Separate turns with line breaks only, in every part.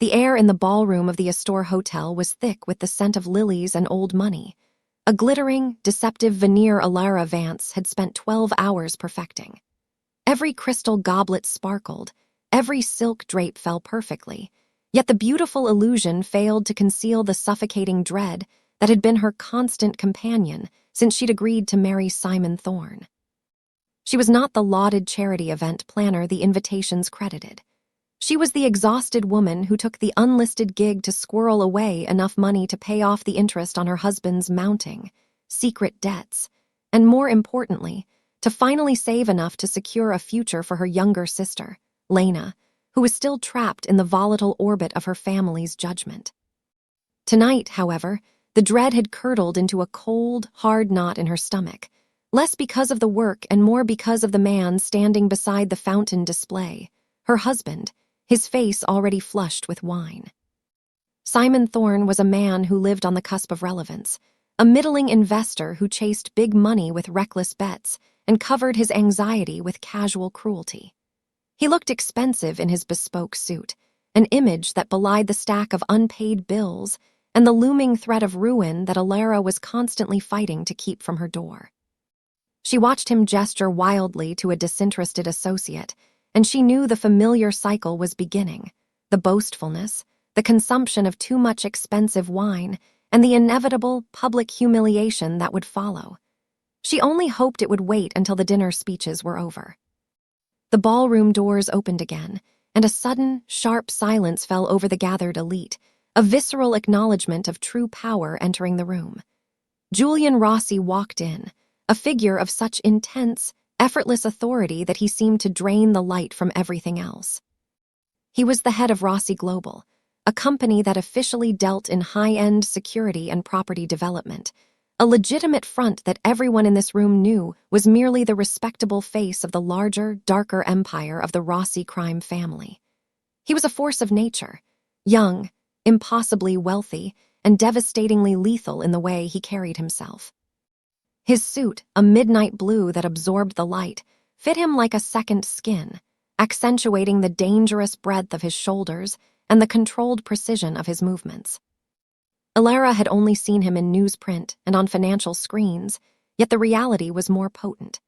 The air in the ballroom of the Astor Hotel was thick with the scent of lilies and old money, a glittering, deceptive veneer Alara Vance had spent 12 hours perfecting. Every crystal goblet sparkled, every silk drape fell perfectly, yet the beautiful illusion failed to conceal the suffocating dread that had been her constant companion since she'd agreed to marry Simon Thorne. She was not the lauded charity event planner the invitations credited. She was the exhausted woman who took the unlisted gig to squirrel away enough money to pay off the interest on her husband's mounting, secret debts, and more importantly, to finally save enough to secure a future for her younger sister, Lena, who was still trapped in the volatile orbit of her family's judgment. Tonight, however, the dread had curdled into a cold, hard knot in her stomach, less because of the work and more because of the man standing beside the fountain display, her husband, his face already flushed with wine. Simon Thorne was a man who lived on the cusp of relevance, a middling investor who chased big money with reckless bets and covered his anxiety with casual cruelty. He looked expensive in his bespoke suit, an image that belied the stack of unpaid bills and the looming threat of ruin that Alara was constantly fighting to keep from her door. She watched him gesture wildly to a disinterested associate, and she knew the familiar cycle was beginning, the boastfulness, the consumption of too much expensive wine, and the inevitable public humiliation that would follow. She only hoped it would wait until the dinner speeches were over. The ballroom doors opened again, and a sudden, sharp silence fell over the gathered elite, a visceral acknowledgement of true power entering the room. Julian Rossi walked in, a figure of such intense, effortless authority that he seemed to drain the light from everything else. He was the head of Rossi Global, a company that officially dealt in high-end security and property development, a legitimate front that everyone in this room knew was merely the respectable face of the larger, darker empire of the Rossi crime family. He was a force of nature, young, impossibly wealthy, and devastatingly lethal in the way he carried himself. His suit, a midnight blue that absorbed the light, fit him like a second skin, accentuating the dangerous breadth of his shoulders and the controlled precision of his movements. Alara had only seen him in newsprint and on financial screens, yet the reality was more potent.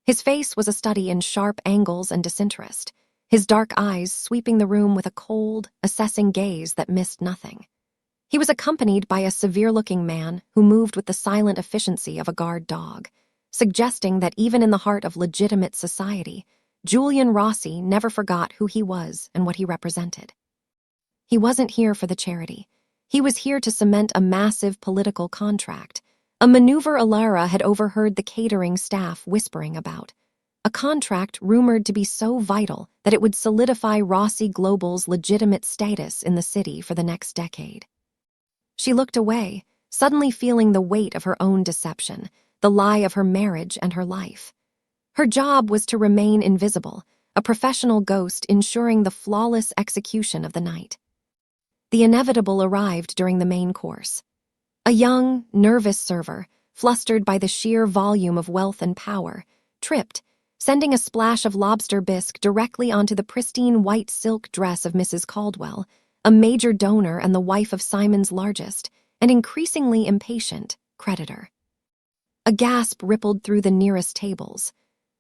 His face was a study in sharp angles and disinterest, his dark eyes sweeping the room with a cold, assessing gaze that missed nothing. He was accompanied by a severe-looking man who moved with the silent efficiency of a guard dog, suggesting that even in the heart of legitimate society, Julian Rossi never forgot who he was and what he represented. He wasn't here for the charity. He was here to cement a massive political contract, a maneuver Alara had overheard the catering staff whispering about, a contract rumored to be so vital that it would solidify Rossi Global's legitimate status in the city for the next decade. She looked away, suddenly feeling the weight of her own deception, the lie of her marriage and her life. Her job was to remain invisible, a professional ghost ensuring the flawless execution of the night. The inevitable arrived during the main course. A young, nervous server, flustered by the sheer volume of wealth and power, tripped, sending a splash of lobster bisque directly onto the pristine white silk dress of Mrs. Caldwell, a major donor and the wife of Simon's largest, and increasingly impatient, creditor. A gasp rippled through the nearest tables.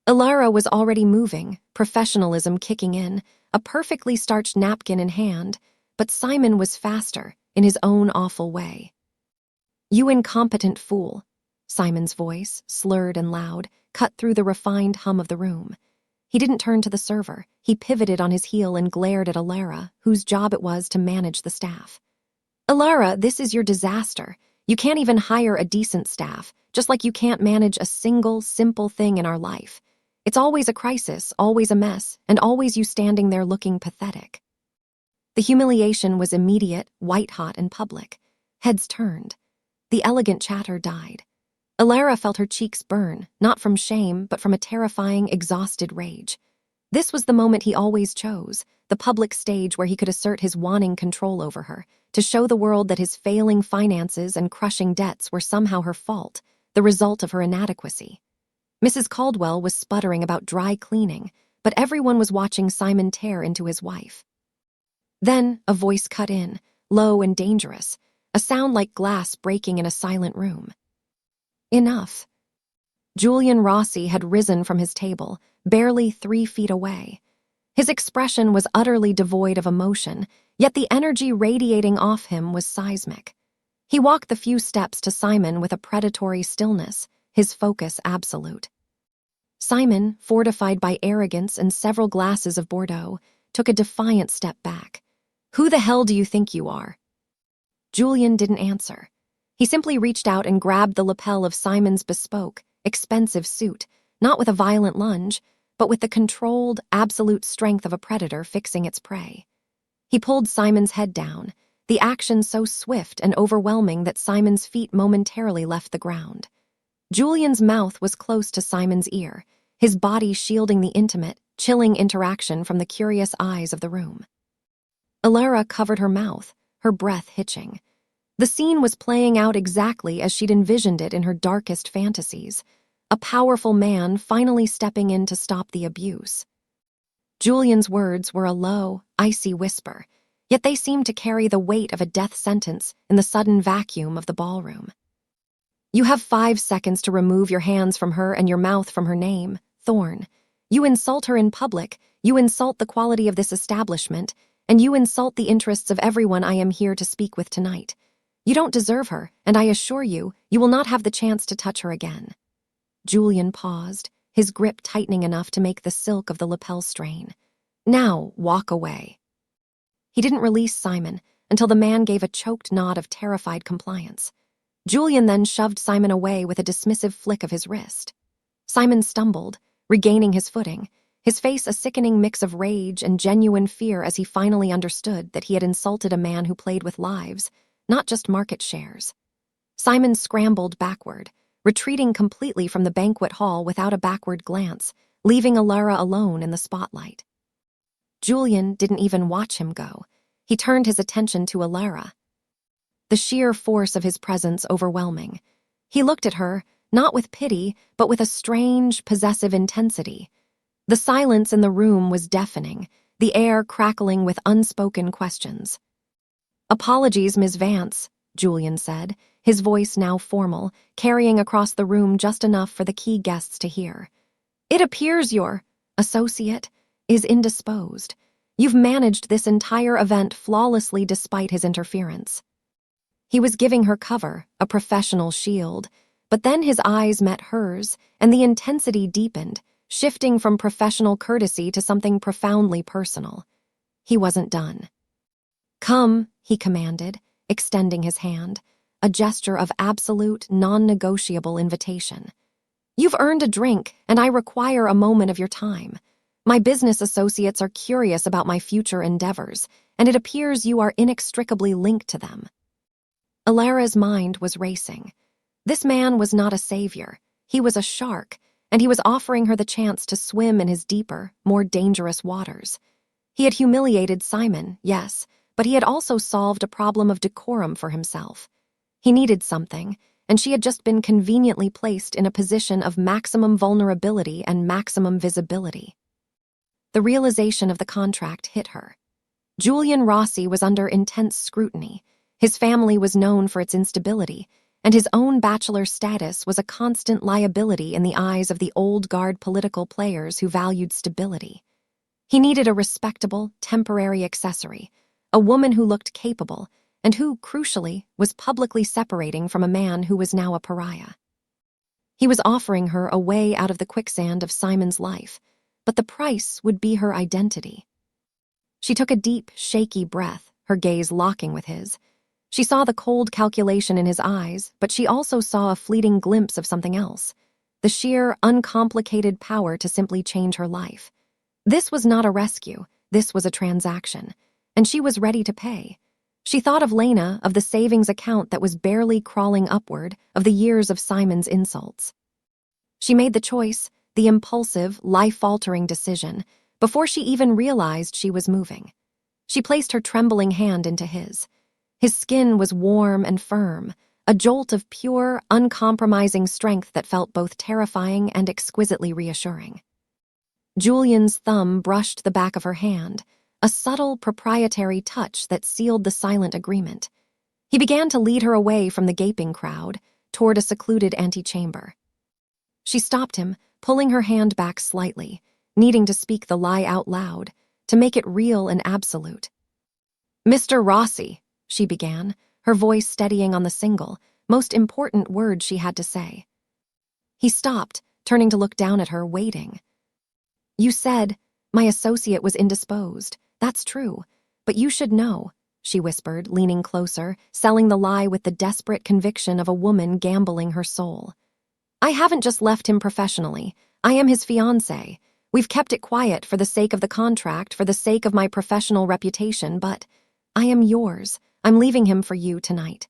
Alara was already moving, professionalism kicking in, a perfectly starched napkin in hand, but Simon was faster, in his own awful way. "You incompetent fool," Simon's voice, slurred and loud, cut through the refined hum of the room. He didn't turn to the server. He pivoted on his heel and glared at Alara, whose job it was to manage the staff. "Alara, this is your disaster. You can't even hire a decent staff, just like you can't manage a single, simple thing in our life. It's always a crisis, always a mess, and always you standing there looking pathetic." The humiliation was immediate, white-hot, and public. Heads turned. The elegant chatter died. Alara felt her cheeks burn, not from shame, but from a terrifying, exhausted rage. This was the moment he always chose, the public stage where he could assert his waning control over her, to show the world that his failing finances and crushing debts were somehow her fault, the result of her inadequacy. Mrs. Caldwell was sputtering about dry cleaning, but everyone was watching Simon tear into his wife. Then a voice cut in, low and dangerous, a sound like glass breaking in a silent room. Enough. Julian Rossi had risen from his table, barely 3 feet away. His expression was utterly devoid of emotion, yet the energy radiating off him was seismic. He walked the few steps to Simon with a predatory stillness, his focus absolute. Simon, fortified by arrogance and several glasses of Bordeaux, took a defiant step back. "Who the hell do you think you are?" Julian didn't answer. He simply reached out and grabbed the lapel of Simon's bespoke, expensive suit, not with a violent lunge, but with the controlled, absolute strength of a predator fixing its prey. He pulled Simon's head down, the action so swift and overwhelming that Simon's feet momentarily left the ground. Julian's mouth was close to Simon's ear, his body shielding the intimate, chilling interaction from the curious eyes of the room. Alara covered her mouth, her breath hitching. The scene was playing out exactly as she'd envisioned it in her darkest fantasies, a powerful man finally stepping in to stop the abuse. Julian's words were a low, icy whisper, yet they seemed to carry the weight of a death sentence in the sudden vacuum of the ballroom. "You have 5 seconds to remove your hands from her and your mouth from her name, Thorne. You insult her in public, you insult the quality of this establishment, and you insult the interests of everyone I am here to speak with tonight. You don't deserve her, and I assure you, you will not have the chance to touch her again." Julian paused, his grip tightening enough to make the silk of the lapel strain. "Now, walk away." He didn't release Simon until the man gave a choked nod of terrified compliance. Julian then shoved Simon away with a dismissive flick of his wrist. Simon stumbled, regaining his footing, his face a sickening mix of rage and genuine fear as he finally understood that he had insulted a man who played with lives, not just market shares. Simon scrambled backward, retreating completely from the banquet hall without a backward glance, leaving Alara alone in the spotlight. Julian didn't even watch him go. He turned his attention to Alara. The sheer force of his presence overwhelming. He looked at her, not with pity, but with a strange, possessive intensity. The silence in the room was deafening, the air crackling with unspoken questions. "Apologies, Ms. Vance," Julian said, his voice now formal, carrying across the room just enough for the key guests to hear. "It appears your associate is indisposed. You've managed this entire event flawlessly despite his interference." He was giving her cover, a professional shield, but then his eyes met hers, and the intensity deepened, shifting from professional courtesy to something profoundly personal. He wasn't done. "Come," he commanded, extending his hand, a gesture of absolute, non-negotiable invitation. "You've earned a drink, and I require a moment of your time. My business associates are curious about my future endeavors, and it appears you are inextricably linked to them." Alara's mind was racing. This man was not a savior. He was a shark, and he was offering her the chance to swim in his deeper, more dangerous waters. He had humiliated Simon, yes, but he had also solved a problem of decorum for himself. He needed something, and she had just been conveniently placed in a position of maximum vulnerability and maximum visibility. The realization of the contract hit her. Julian Rossi was under intense scrutiny. His family was known for its instability, and his own bachelor status was a constant liability in the eyes of the old guard political players who valued stability. He needed a respectable, temporary accessory, a woman who looked capable, and who, crucially, was publicly separating from a man who was now a pariah. He was offering her a way out of the quicksand of Simon's life, but the price would be her identity. She took a deep, shaky breath, her gaze locking with his. She saw the cold calculation in his eyes, but she also saw a fleeting glimpse of something else, the sheer, uncomplicated power to simply change her life. This was not a rescue, this was a transaction, and she was ready to pay. She thought of Lena, of the savings account that was barely crawling upward, of the years of Simon's insults. She made the choice, the impulsive, life-altering decision, before she even realized she was moving. She placed her trembling hand into his. His skin was warm and firm, a jolt of pure, uncompromising strength that felt both terrifying and exquisitely reassuring. Julian's thumb brushed the back of her hand, a subtle, proprietary touch that sealed the silent agreement. He began to lead her away from the gaping crowd, toward a secluded antechamber. She stopped him, pulling her hand back slightly, needing to speak the lie out loud, to make it real and absolute. "Mr. Rossi," she began, her voice steadying on the single, most important word she had to say. He stopped, turning to look down at her, waiting. "You said my associate was indisposed. That's true. But you should know," she whispered, leaning closer, selling the lie with the desperate conviction of a woman gambling her soul. "I haven't just left him professionally. I am his fiancée. We've kept it quiet for the sake of the contract, for the sake of my professional reputation, but I am yours. I'm leaving him for you tonight."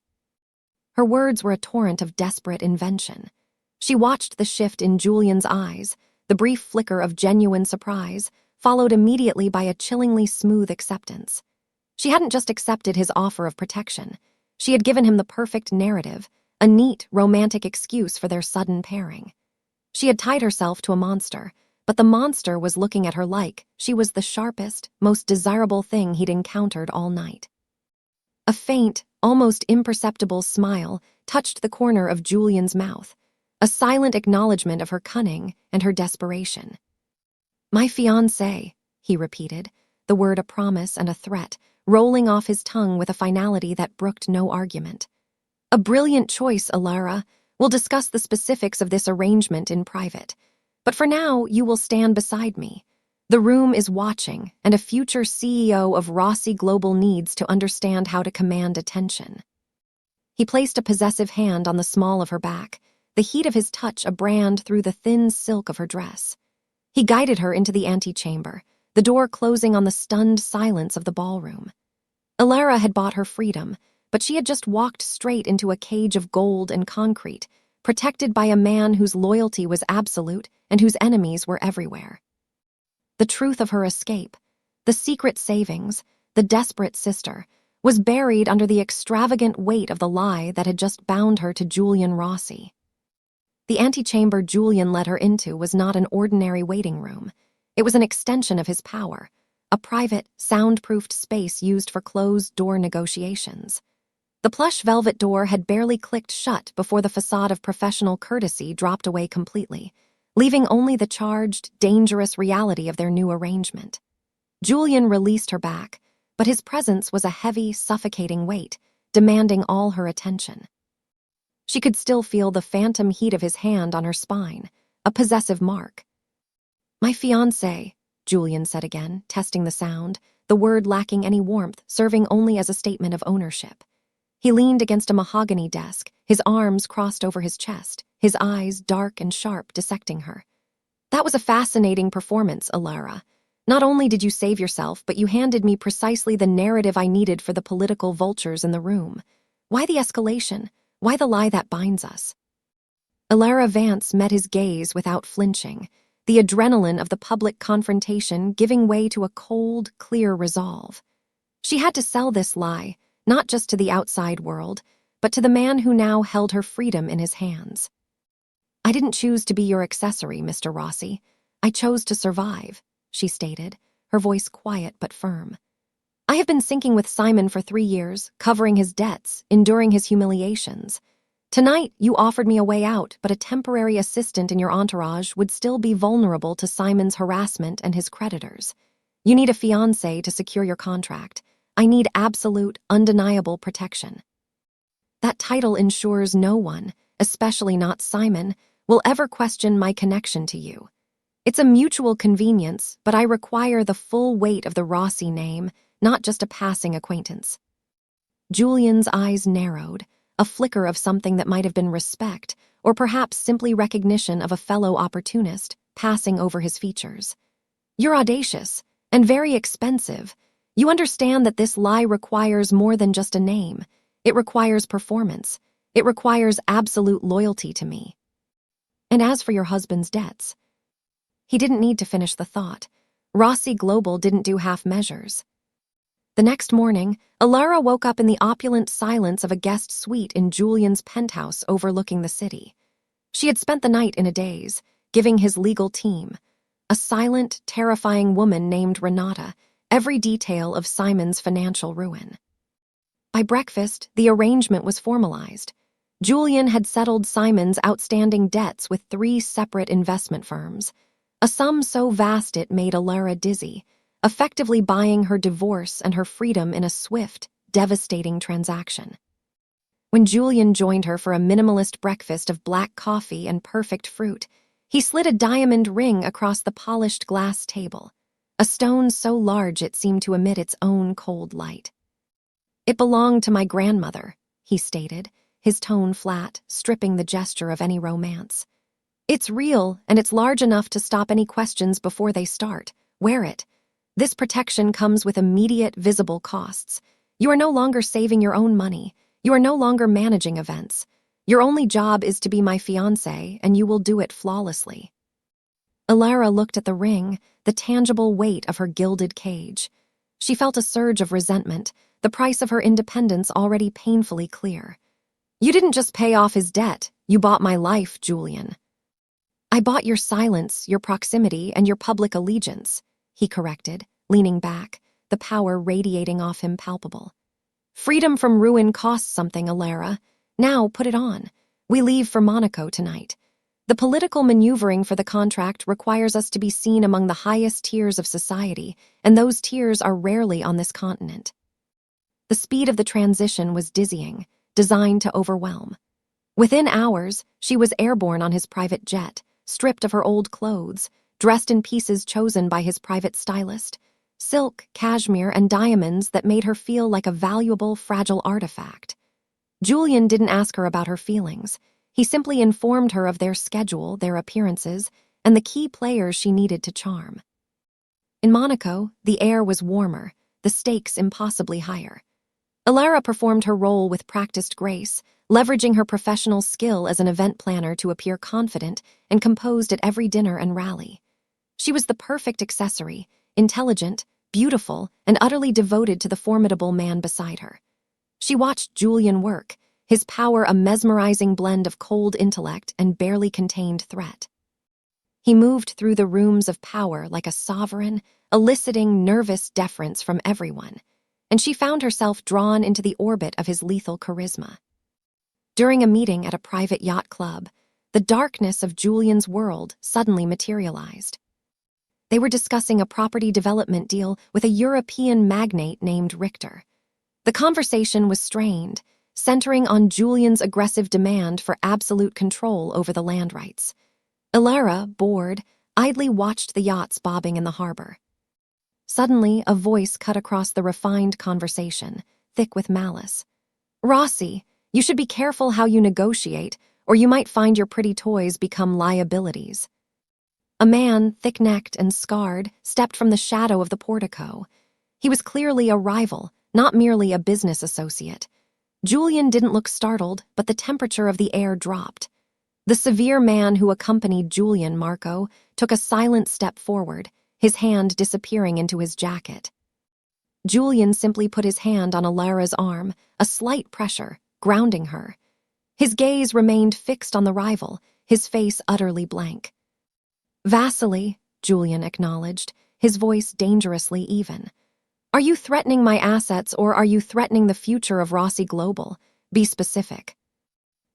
Her words were a torrent of desperate invention. She watched the shift in Julian's eyes, the brief flicker of genuine surprise, followed immediately by a chillingly smooth acceptance. She hadn't just accepted his offer of protection. She had given him the perfect narrative, a neat, romantic excuse for their sudden pairing. She had tied herself to a monster, but the monster was looking at her like she was the sharpest, most desirable thing he'd encountered all night. A faint, almost imperceptible smile touched the corner of Julian's mouth, a silent acknowledgement of her cunning and her desperation. "My fiancé," he repeated, the word a promise and a threat, rolling off his tongue with a finality that brooked no argument. "A brilliant choice, Alara. We'll discuss the specifics of this arrangement in private. But for now, you will stand beside me. The room is watching, and a future CEO of Rossi Global needs to understand how to command attention." He placed a possessive hand on the small of her back, the heat of his touch a brand through the thin silk of her dress. He guided her into the antechamber, the door closing on the stunned silence of the ballroom. Alara had bought her freedom, but she had just walked straight into a cage of gold and concrete, protected by a man whose loyalty was absolute and whose enemies were everywhere. The truth of her escape, the secret savings, the desperate sister, was buried under the extravagant weight of the lie that had just bound her to Julian Rossi. The antechamber Julian led her into was not an ordinary waiting room. It was an extension of his power, a private, soundproofed space used for closed-door negotiations. The plush velvet door had barely clicked shut before the facade of professional courtesy dropped away completely, leaving only the charged, dangerous reality of their new arrangement. Julian released her back, but his presence was a heavy, suffocating weight, demanding all her attention. She could still feel the phantom heat of his hand on her spine, a possessive mark. "My fiancé," Julian said again, testing the sound, the word lacking any warmth, serving only as a statement of ownership. He leaned against a mahogany desk, his arms crossed over his chest, his eyes dark and sharp, dissecting her. "That was a fascinating performance, Alara. Not only did you save yourself, but you handed me precisely the narrative I needed for the political vultures in the room. Why the escalation? Why the lie that binds us?" Alara Vance met his gaze without flinching, the adrenaline of the public confrontation giving way to a cold, clear resolve. She had to sell this lie, not just to the outside world, but to the man who now held her freedom in his hands. "I didn't choose to be your accessory, Mr. Rossi. I chose to survive," she stated, her voice quiet but firm. "I have been sinking with Simon for 3 years, covering his debts, enduring his humiliations. Tonight, you offered me a way out, but a temporary assistant in your entourage would still be vulnerable to Simon's harassment and his creditors. You need a fiancé to secure your contract. I need absolute, undeniable protection. That title ensures no one, especially not Simon, will ever question my connection to you. It's a mutual convenience, but I require the full weight of the Rossi name, not just a passing acquaintance." Julian's eyes narrowed, a flicker of something that might have been respect, or perhaps simply recognition of a fellow opportunist, passing over his features. "You're audacious, and very expensive. You understand that this lie requires more than just a name. It requires performance. It requires absolute loyalty to me. And as for your husband's debts..." He didn't need to finish the thought. Rossi Global didn't do half measures. The next morning, Alara woke up in the opulent silence of a guest suite in Julian's penthouse overlooking the city. She had spent the night in a daze, giving his legal team, a silent, terrifying woman named Renata, every detail of Simon's financial ruin. By breakfast, the arrangement was formalized. Julian had settled Simon's outstanding debts with 3 separate investment firms, a sum so vast it made Alara dizzy, effectively buying her divorce and her freedom in a swift, devastating transaction. When Julian joined her for a minimalist breakfast of black coffee and perfect fruit, he slid a diamond ring across the polished glass table, a stone so large it seemed to emit its own cold light. "It belonged to my grandmother," he stated, his tone flat, stripping the gesture of any romance. "It's real, and it's large enough to stop any questions before they start. Wear it. This protection comes with immediate, visible costs. You are no longer saving your own money. You are no longer managing events. Your only job is to be my fiancé, and you will do it flawlessly." Alara looked at the ring, the tangible weight of her gilded cage. She felt a surge of resentment, the price of her independence already painfully clear. "You didn't just pay off his debt, you bought my life, Julian." "I bought your silence, your proximity, and your public allegiance," he corrected, leaning back, the power radiating off him palpable. "Freedom from ruin costs something, Alara. Now put it on. We leave for Monaco tonight. The political maneuvering for the contract requires us to be seen among the highest tiers of society, and those tiers are rarely on this continent." The speed of the transition was dizzying, designed to overwhelm. Within hours, she was airborne on his private jet, stripped of her old clothes, dressed in pieces chosen by his private stylist, silk, cashmere, and diamonds that made her feel like a valuable, fragile artifact. Julian didn't ask her about her feelings. He simply informed her of their schedule, their appearances, and the key players she needed to charm. In Monaco, the air was warmer, the stakes impossibly higher. Alara performed her role with practiced grace, leveraging her professional skill as an event planner to appear confident and composed at every dinner and rally. She was the perfect accessory, intelligent, beautiful, and utterly devoted to the formidable man beside her. She watched Julian work, his power a mesmerizing blend of cold intellect and barely contained threat. He moved through the rooms of power like a sovereign, eliciting nervous deference from everyone, and she found herself drawn into the orbit of his lethal charisma. During a meeting at a private yacht club, the darkness of Julian's world suddenly materialized. They were discussing a property development deal with a European magnate named Richter. The conversation was strained, centering on Julian's aggressive demand for absolute control over the land rights. Alara, bored, idly watched the yachts bobbing in the harbor. Suddenly, a voice cut across the refined conversation, thick with malice. "Rossi, you should be careful how you negotiate, or you might find your pretty toys become liabilities." A man, thick-necked and scarred, stepped from the shadow of the portico. He was clearly a rival, not merely a business associate. Julian didn't look startled, but the temperature of the air dropped. The severe man who accompanied Julian, Marco, took a silent step forward, his hand disappearing into his jacket. Julian simply put his hand on Alara's arm, a slight pressure, grounding her. His gaze remained fixed on the rival, his face utterly blank. "Vasily," Julian acknowledged, his voice dangerously even. "Are you threatening my assets or are you threatening the future of Rossi Global? Be specific."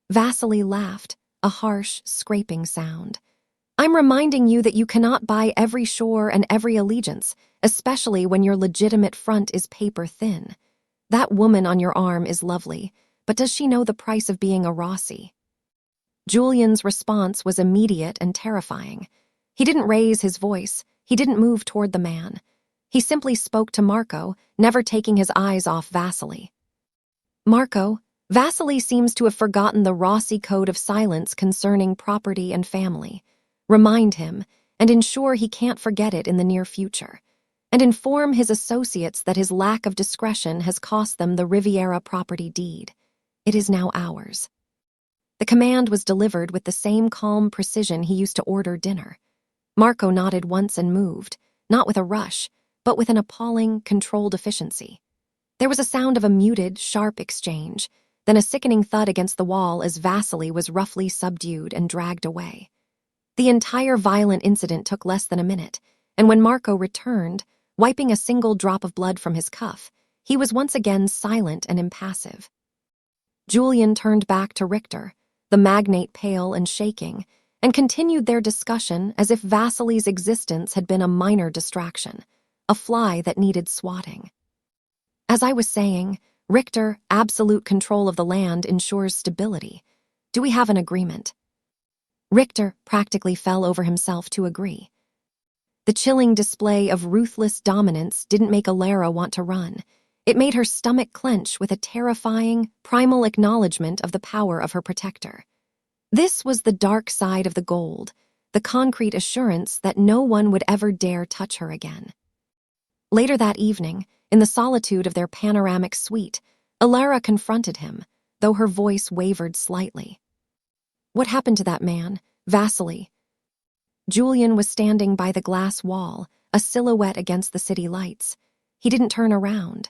Vasily laughed, a harsh, scraping sound. "I'm reminding you that you cannot buy every shore and every allegiance, especially when your legitimate front is paper thin. That woman on your arm is lovely, but does she know the price of being a Rossi?" Julian's response was immediate and terrifying. He didn't raise his voice, he didn't move toward the man. He simply spoke to Marco, never taking his eyes off Vasily. "Marco, Vasily seems to have forgotten the Rossi code of silence concerning property and family. Remind him, and ensure he can't forget it in the near future. And inform his associates that his lack of discretion has cost them the Riviera property deed. It is now ours." The command was delivered with the same calm precision he used to order dinner. Marco nodded once and moved, not with a rush, but with an appalling, controlled efficiency. There was a sound of a muted, sharp exchange, then a sickening thud against the wall as Vasily was roughly subdued and dragged away. The entire violent incident took less than a minute, and when Marco returned, Wiping a single drop of blood from his cuff, he was once again silent and impassive. Julian turned back to Richter, the magnate pale and shaking, and continued their discussion as if Vasily's existence had been a minor distraction, a fly that needed swatting. As I was saying, Richter, absolute control of the land ensures stability. Do we have an agreement? Richter practically fell over himself to agree. The chilling display of ruthless dominance didn't make Alara want to run. It made her stomach clench with a terrifying, primal acknowledgement of the power of her protector. This was the dark side of the gold, the concrete assurance that no one would ever dare touch her again. Later that evening, in the solitude of their panoramic suite, Alara confronted him, though her voice wavered slightly. What happened to that man, Vasily? Julian was standing by the glass wall, a silhouette against the city lights. He didn't turn around.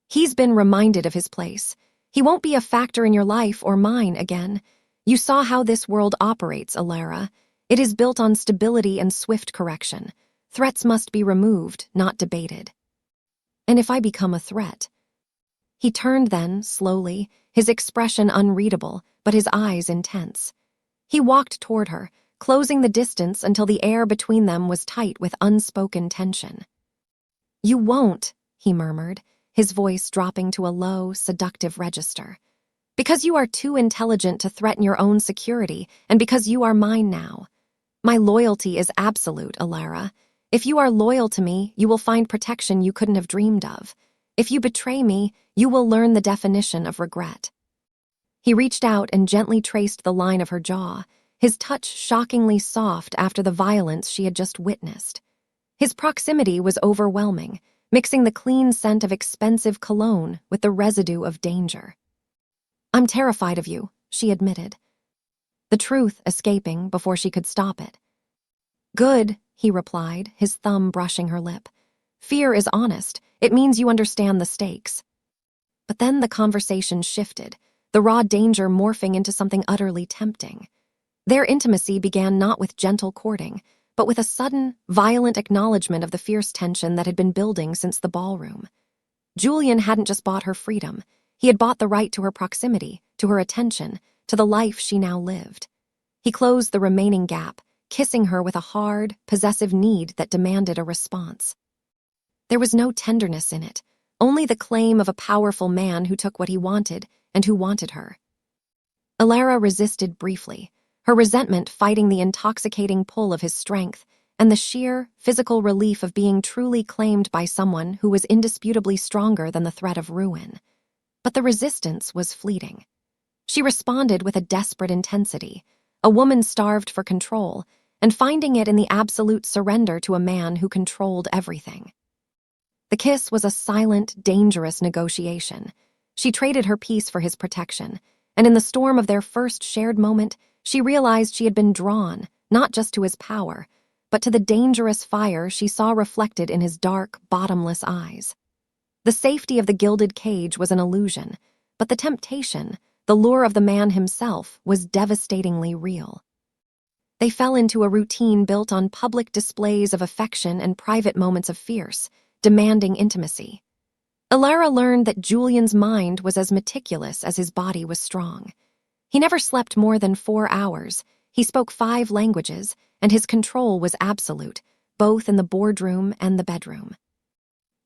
He's been reminded of his place. He won't be a factor in your life or mine again. You saw how this world operates, Alara. It is built on stability and swift correction. Threats must be removed, not debated. And if I become a threat? He turned then, slowly, his expression unreadable, but his eyes intense. He walked toward her, closing the distance until the air between them was tight with unspoken tension. You won't, he murmured, his voice dropping to a low, seductive register. Because you are too intelligent to threaten your own security, and because you are mine now. My loyalty is absolute, Alara. If you are loyal to me, you will find protection you couldn't have dreamed of. If you betray me, you will learn the definition of regret. He reached out and gently traced the line of her jaw, his touch shockingly soft after the violence she had just witnessed. His proximity was overwhelming, mixing the clean scent of expensive cologne with the residue of danger. I'm terrified of you, she admitted, the truth escaping before she could stop it. Good, he replied, his thumb brushing her lip. Fear is honest. It means you understand the stakes. But then the conversation shifted, the raw danger morphing into something utterly tempting. Their intimacy began not with gentle courting, but with a sudden, violent acknowledgement of the fierce tension that had been building since the ballroom. Julian hadn't just bought her freedom. He had bought the right to her proximity, to her attention, to the life she now lived. He closed the remaining gap, kissing her with a hard, possessive need that demanded a response. There was no tenderness in it, only the claim of a powerful man who took what he wanted and who wanted her. Alara resisted briefly, her resentment fighting the intoxicating pull of his strength and the sheer, physical relief of being truly claimed by someone who was indisputably stronger than the threat of ruin. But the resistance was fleeting. She responded with a desperate intensity, a woman starved for control, and finding it in the absolute surrender to a man who controlled everything. The kiss was a silent, dangerous negotiation. She traded her peace for his protection, and in the storm of their first shared moment, she realized she had been drawn, not just to his power, but to the dangerous fire she saw reflected in his dark, bottomless eyes. The safety of the gilded cage was an illusion, but the temptation, the lure of the man himself, was devastatingly real. They fell into a routine built on public displays of affection and private moments of fierce, demanding intimacy. Alara learned that Julian's mind was as meticulous as his body was strong. He never slept more than 4 hours, he spoke 5 languages, and his control was absolute, both in the boardroom and the bedroom.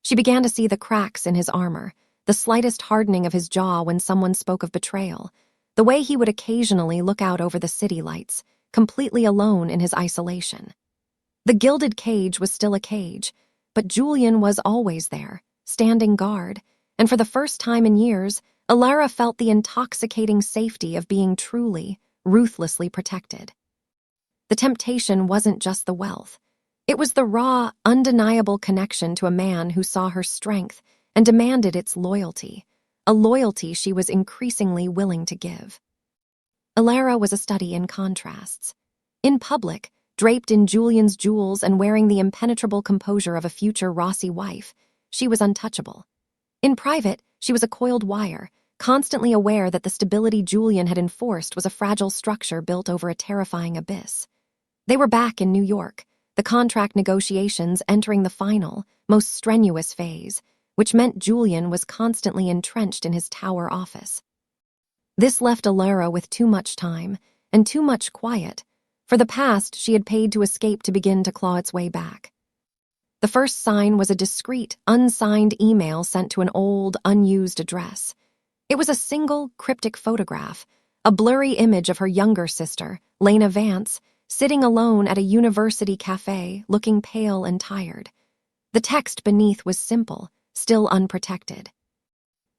She began to see the cracks in his armor, the slightest hardening of his jaw when someone spoke of betrayal, the way he would occasionally look out over the city lights, completely alone in his isolation. The gilded cage was still a cage, but Julian was always there, standing guard, and for the first time in years, Alara felt the intoxicating safety of being truly, ruthlessly protected. The temptation wasn't just the wealth. It was the raw, undeniable connection to a man who saw her strength and demanded its loyalty, a loyalty she was increasingly willing to give. Alara was a study in contrasts. In public, draped in Julian's jewels and wearing the impenetrable composure of a future Rossi wife, she was untouchable. In private, she was a coiled wire, constantly aware that the stability Julian had enforced was a fragile structure built over a terrifying abyss. They were back in New York, the contract negotiations entering the final, most strenuous phase, which meant Julian was constantly entrenched in his tower office. This left Alara with too much time and too much quiet. For the past she had paid to escape to begin to claw its way back. The first sign was a discreet, unsigned email sent to an old, unused address. It was a single, cryptic photograph, a blurry image of her younger sister, Lena Vance, sitting alone at a university cafe, looking pale and tired. The text beneath was simple, still unprotected.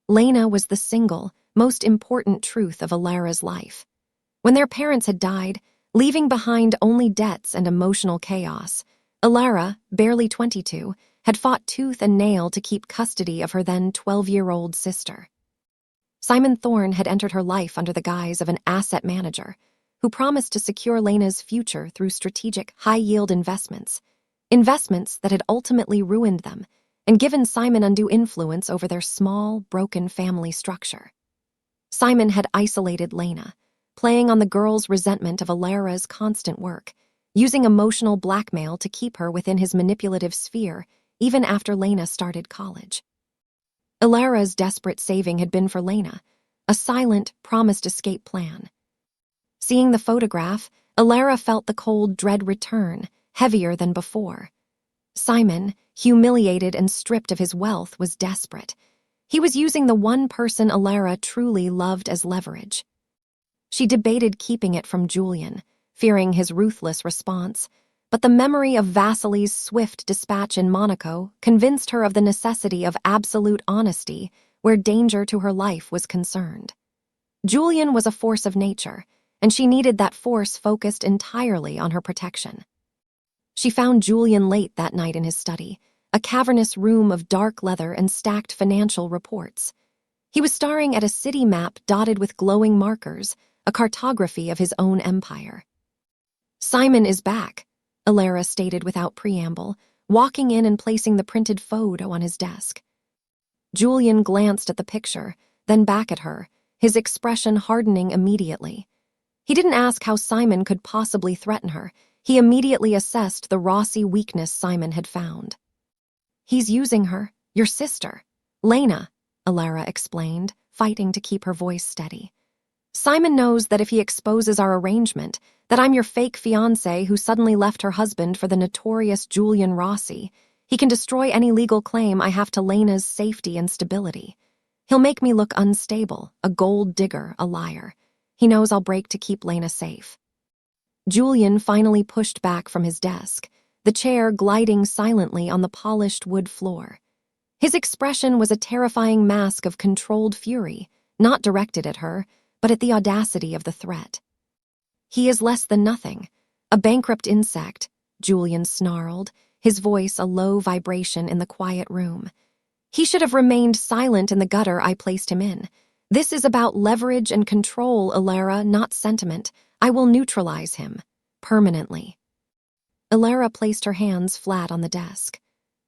Lena was the single, most important truth of Alara's life. When their parents had died, leaving behind only debts and emotional chaos, Alara, barely 22, had fought tooth and nail to keep custody of her then 12-year-old sister. Simon Thorne had entered her life under the guise of an asset manager who promised to secure Lena's future through strategic, high-yield investments that had ultimately ruined them and given Simon undue influence over their small, broken family structure. Simon had isolated Lena, playing on the girl's resentment of Alara's constant work, using emotional blackmail to keep her within his manipulative sphere even after Lena started college. Alara's desperate saving had been for Lena, a silent, promised escape plan. Seeing the photograph, Alara felt the cold dread return, heavier than before. Simon, humiliated and stripped of his wealth, was desperate. He was using the one person Alara truly loved as leverage. She debated keeping it from Julian, fearing his ruthless response, but the memory of Vasily's swift dispatch in Monaco convinced her of the necessity of absolute honesty where danger to her life was concerned. Julian was a force of nature, and she needed that force focused entirely on her protection. She found Julian late that night in his study, a cavernous room of dark leather and stacked financial reports. He was staring at a city map dotted with glowing markers, a cartography of his own empire. "Simon is back," Alara stated without preamble, walking in and placing the printed photo on his desk. Julian glanced at the picture, then back at her, his expression hardening immediately. He didn't ask how Simon could possibly threaten her. He immediately assessed the Rossi weakness Simon had found. "He's using her, your sister, Lena," Alara explained, fighting to keep her voice steady. "Simon knows that if he exposes our arrangement, that I'm your fake fiancé who suddenly left her husband for the notorious Julian Rossi, he can destroy any legal claim I have to Lena's safety and stability. He'll make me look unstable, a gold digger, a liar. He knows I'll break to keep Lena safe." Julian finally pushed back from his desk, the chair gliding silently on the polished wood floor. His expression was a terrifying mask of controlled fury, not directed at her, but at the audacity of the threat. "He is less than nothing, a bankrupt insect," Julian snarled, his voice a low vibration in the quiet room. "He should have remained silent in the gutter I placed him in. This is about leverage and control, Alara, not sentiment. I will neutralize him, permanently." Alara placed her hands flat on the desk.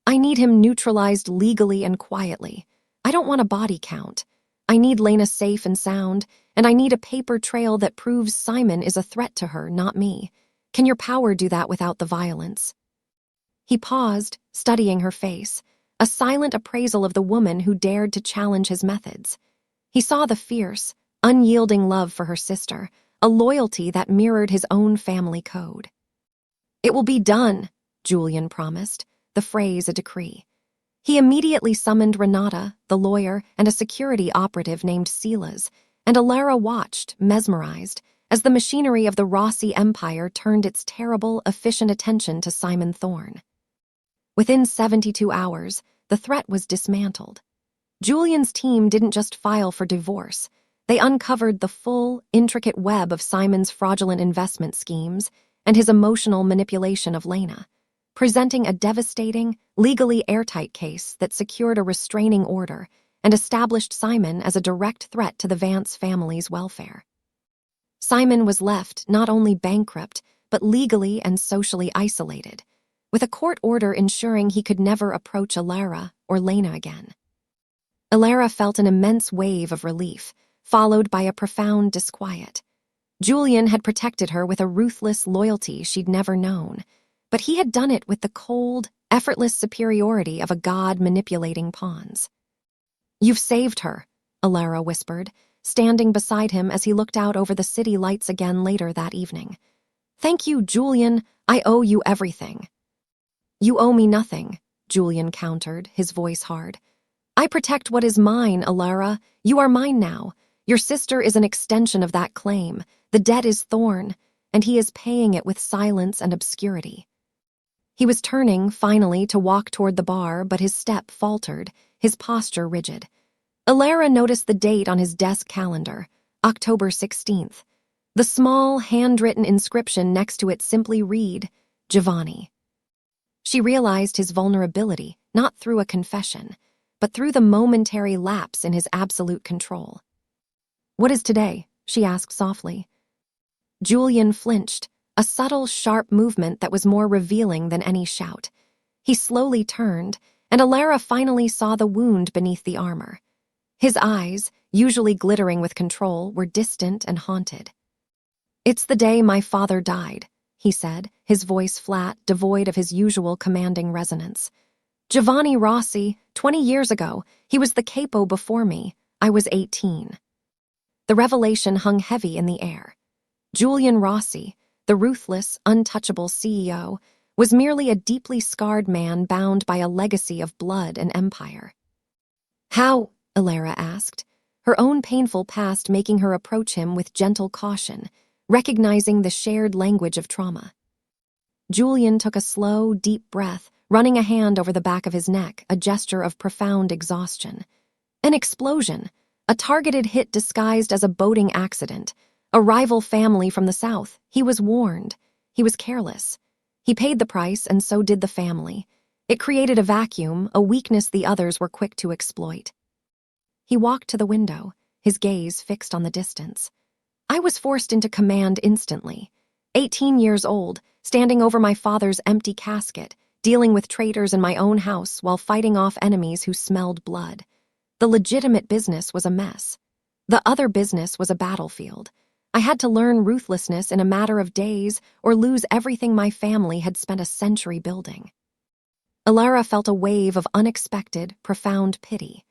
"I need him neutralized legally and quietly. I don't want a body count. I need Lena safe and sound, and I need a paper trail that proves Simon is a threat to her, not me. Can your power do that without the violence?" He paused, studying her face, a silent appraisal of the woman who dared to challenge his methods. He saw the fierce, unyielding love for her sister, a loyalty that mirrored his own family code. "It will be done," Julian promised, the phrase a decree. He immediately summoned Renata, the lawyer, and a security operative named Silas, and Alara watched, mesmerized, as the machinery of the Rossi Empire turned its terrible, efficient attention to Simon Thorne. Within 72 hours, the threat was dismantled. Julian's team didn't just file for divorce. They uncovered the full, intricate web of Simon's fraudulent investment schemes and his emotional manipulation of Lena, presenting a devastating, legally airtight case that secured a restraining order and established Simon as a direct threat to the Vance family's welfare. Simon was left not only bankrupt, but legally and socially isolated, with a court order ensuring he could never approach Alara or Lena again. Alara felt an immense wave of relief, followed by a profound disquiet. Julian had protected her with a ruthless loyalty she'd never known, but he had done it with the cold, effortless superiority of a god manipulating pawns. "You've saved her," Alara whispered, standing beside him as he looked out over the city lights again later that evening. "Thank you, Julian. I owe you everything." "You owe me nothing," Julian countered, his voice hard. "I protect what is mine, Alara. You are mine now. Your sister is an extension of that claim. The debt is Thorn, and he is paying it with silence and obscurity." He was turning, finally, to walk toward the bar, but his step faltered, his posture rigid. Alara noticed the date on his desk calendar, October 16th. The small, handwritten inscription next to it simply read, Giovanni. She realized his vulnerability, not through a confession, but through the momentary lapse in his absolute control. "What is today?" she asked softly. Julian flinched, a subtle, sharp movement that was more revealing than any shout. He slowly turned, and Alara finally saw the wound beneath the armor. His eyes, usually glittering with control, were distant and haunted. "It's the day my father died," he said, his voice flat, devoid of his usual commanding resonance. "Giovanni Rossi, 20 years ago. He was the capo before me. I was 18. The revelation hung heavy in the air. Julian Rossi, the ruthless, untouchable CEO, was merely a deeply scarred man bound by a legacy of blood and empire. "How?" Alara asked, her own painful past making her approach him with gentle caution, recognizing the shared language of trauma. Julian took a slow, deep breath, running a hand over the back of his neck, a gesture of profound exhaustion. An explosion, a targeted hit disguised as a boating accident, a rival family from the south. He was warned. He was careless. He paid the price, and so did the family. It created a vacuum, a weakness the others were quick to exploit. He walked to the window, his gaze fixed on the distance. "I was forced into command instantly. 18 years old, standing over my father's empty casket, dealing with traitors in my own house while fighting off enemies who smelled blood. The legitimate business was a mess. The other business was a battlefield. I had to learn ruthlessness in a matter of days or lose everything my family had spent a century building." Alara felt a wave of unexpected, profound pity.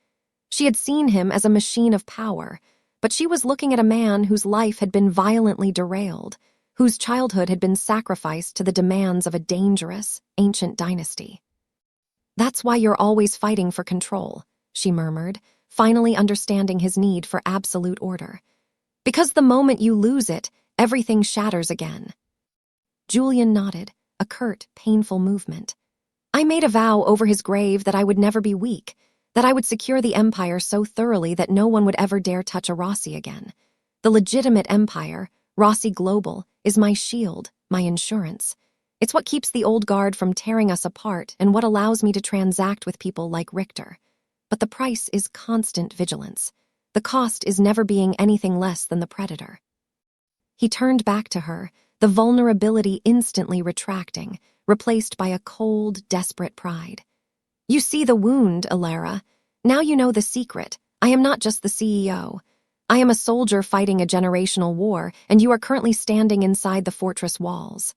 She had seen him as a machine of power, but she was looking at a man whose life had been violently derailed, whose childhood had been sacrificed to the demands of a dangerous, ancient dynasty. "That's why you're always fighting for control," she murmured, finally understanding his need for absolute order. "Because the moment you lose it, everything shatters again." Julian nodded, a curt, painful movement. "I made a vow over his grave that I would never be weak, that I would secure the empire so thoroughly that no one would ever dare touch a Rossi again. The legitimate empire, Rossi Global, is my shield, my insurance. It's what keeps the old guard from tearing us apart and what allows me to transact with people like Richter. But the price is constant vigilance. The cost is never being anything less than the predator." He turned back to her, the vulnerability instantly retracting, replaced by a cold, desperate pride. "You see the wound, Alara. Now you know the secret. I am not just the CEO. I am a soldier fighting a generational war, and you are currently standing inside the fortress walls."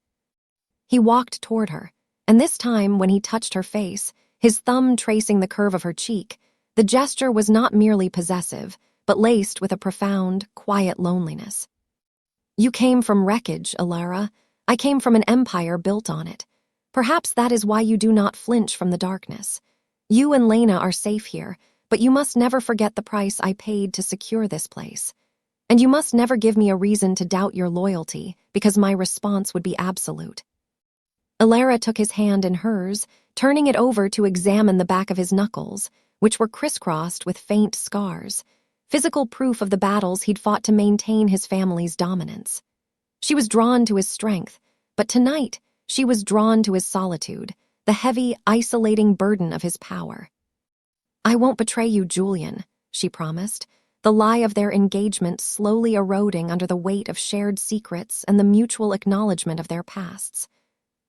He walked toward her, and this time when he touched her face, his thumb tracing the curve of her cheek, the gesture was not merely possessive, but laced with a profound, quiet loneliness. "You came from wreckage, Alara. I came from an empire built on it. Perhaps that is why you do not flinch from the darkness. You and Lena are safe here, but you must never forget the price I paid to secure this place. And you must never give me a reason to doubt your loyalty, because my response would be absolute." Alara took his hand in hers, turning it over to examine the back of his knuckles, which were crisscrossed with faint scars, physical proof of the battles he'd fought to maintain his family's dominance. She was drawn to his strength, but tonight she was drawn to his solitude, the heavy, isolating burden of his power. "I won't betray you, Julian," she promised, the lie of their engagement slowly eroding under the weight of shared secrets and the mutual acknowledgement of their pasts.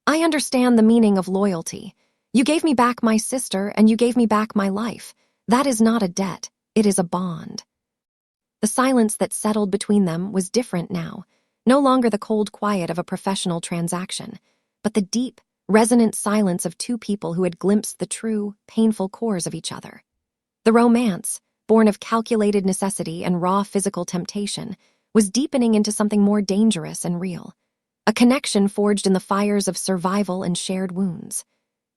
"I understand the meaning of loyalty. You gave me back my sister, and you gave me back my life. That is not a debt, it is a bond." The silence that settled between them was different now, no longer the cold quiet of a professional transaction, but the deep, resonant silence of two people who had glimpsed the true, painful cores of each other. The romance, born of calculated necessity and raw physical temptation, was deepening into something more dangerous and real. A connection forged in the fires of survival and shared wounds.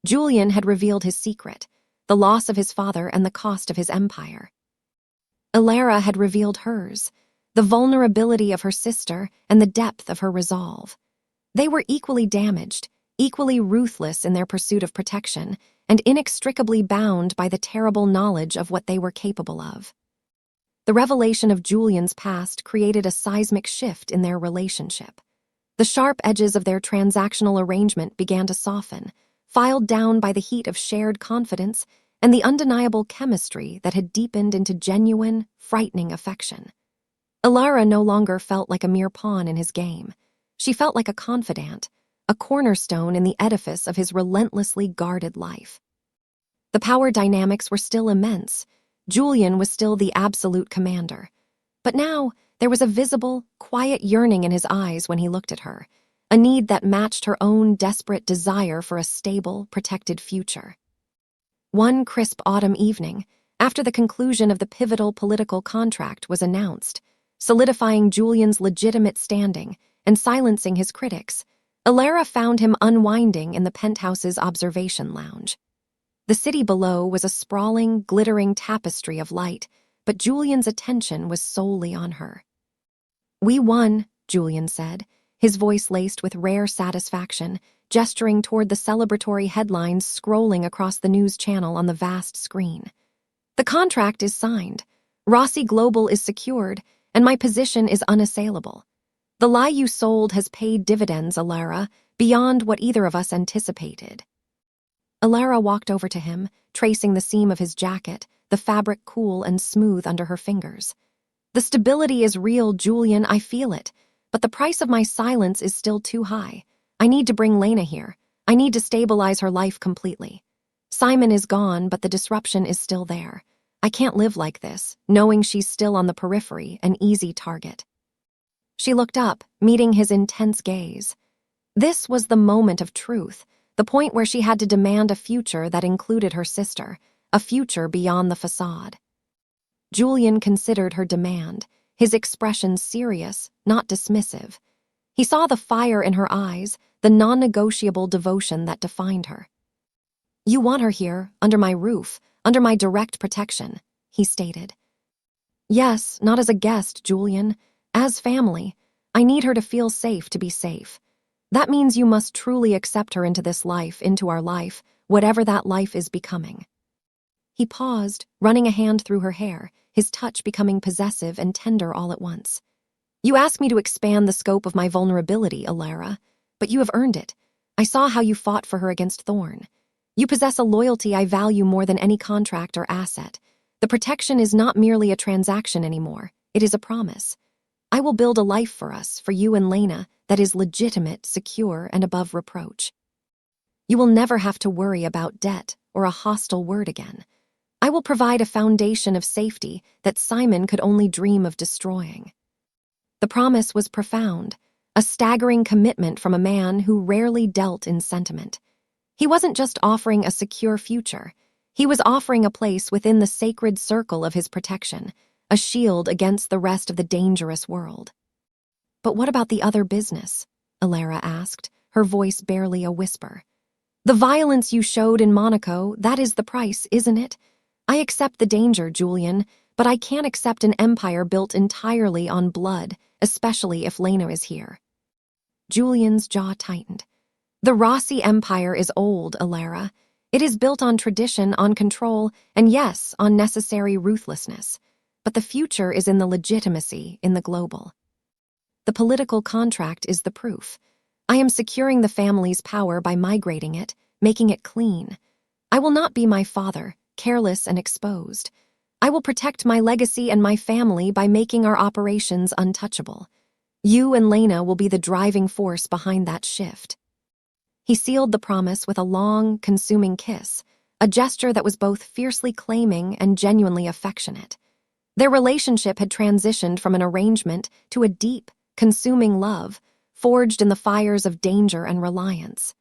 Julian had revealed his secret, the loss of his father and the cost of his empire. Alara had revealed hers, the vulnerability of her sister and the depth of her resolve. They were equally damaged, equally ruthless in their pursuit of protection, and inextricably bound by the terrible knowledge of what they were capable of. The revelation of Julian's past created a seismic shift in their relationship. The sharp edges of their transactional arrangement began to soften, filed down by the heat of shared confidence and the undeniable chemistry that had deepened into genuine, frightening affection. Alara no longer felt like a mere pawn in his game. She felt like a confidant, a cornerstone in the edifice of his relentlessly guarded life. The power dynamics were still immense. Julian was still the absolute commander. But now, there was a visible, quiet yearning in his eyes when he looked at her, a need that matched her own desperate desire for a stable, protected future. One crisp autumn evening, after the conclusion of the pivotal political contract was announced, solidifying Julian's legitimate standing and silencing his critics, Alara found him unwinding in the penthouse's observation lounge. The city below was a sprawling, glittering tapestry of light, but Julian's attention was solely on her. "We won," Julian said, his voice laced with rare satisfaction, gesturing toward the celebratory headlines scrolling across the news channel on the vast screen. "The contract is signed, Rossi Global is secured, and my position is unassailable. The lie you sold has paid dividends, Alara, beyond what either of us anticipated." Alara walked over to him, tracing the seam of his jacket, the fabric cool and smooth under her fingers. "The stability is real, Julian, I feel it, but the price of my silence is still too high. I need to bring Lena here. I need to stabilize her life completely. Simon is gone, but the disruption is still there. I can't live like this, knowing she's still on the periphery, an easy target." She looked up, meeting his intense gaze. This was the moment of truth, the point where she had to demand a future that included her sister, a future beyond the facade. Julian considered her demand, his expression serious, not dismissive. He saw the fire in her eyes, the non-negotiable devotion that defined her. "You want her here, under my roof, under my direct protection," he stated. "Yes, not as a guest, Julian. As family. I need her to feel safe to be safe. That means you must truly accept her into this life, into our life, whatever that life is becoming." He paused, running a hand through her hair, his touch becoming possessive and tender all at once. "You ask me to expand the scope of my vulnerability, Alara, but you have earned it. I saw how you fought for her against Thorn. You possess a loyalty I value more than any contract or asset. The protection is not merely a transaction anymore. It is a promise. I will build a life for us, for you and Lena, that is legitimate, secure, and above reproach. You will never have to worry about debt or a hostile word again. I will provide a foundation of safety that Simon could only dream of destroying." The promise was profound, a staggering commitment from a man who rarely dealt in sentiment. He wasn't just offering a secure future. He was offering a place within the sacred circle of his protection, a shield against the rest of the dangerous world. "But what about the other business?" Alara asked, her voice barely a whisper. "The violence you showed in Monaco, that is the price, isn't it? I accept the danger, Julian, but I can't accept an empire built entirely on blood, especially if Lena is here." Julian's jaw tightened. "The Rossi Empire is old, Alara. It is built on tradition, on control, and yes, on necessary ruthlessness. But the future is in the legitimacy, in the global. The political contract is the proof. I am securing the family's power by migrating it, making it clean. I will not be my father, careless and exposed. I will protect my legacy and my family by making our operations untouchable. You and Lena will be the driving force behind that shift." He sealed the promise with a long, consuming kiss, a gesture that was both fiercely claiming and genuinely affectionate. Their relationship had transitioned from an arrangement to a deep, consuming love, forged in the fires of danger and reliance.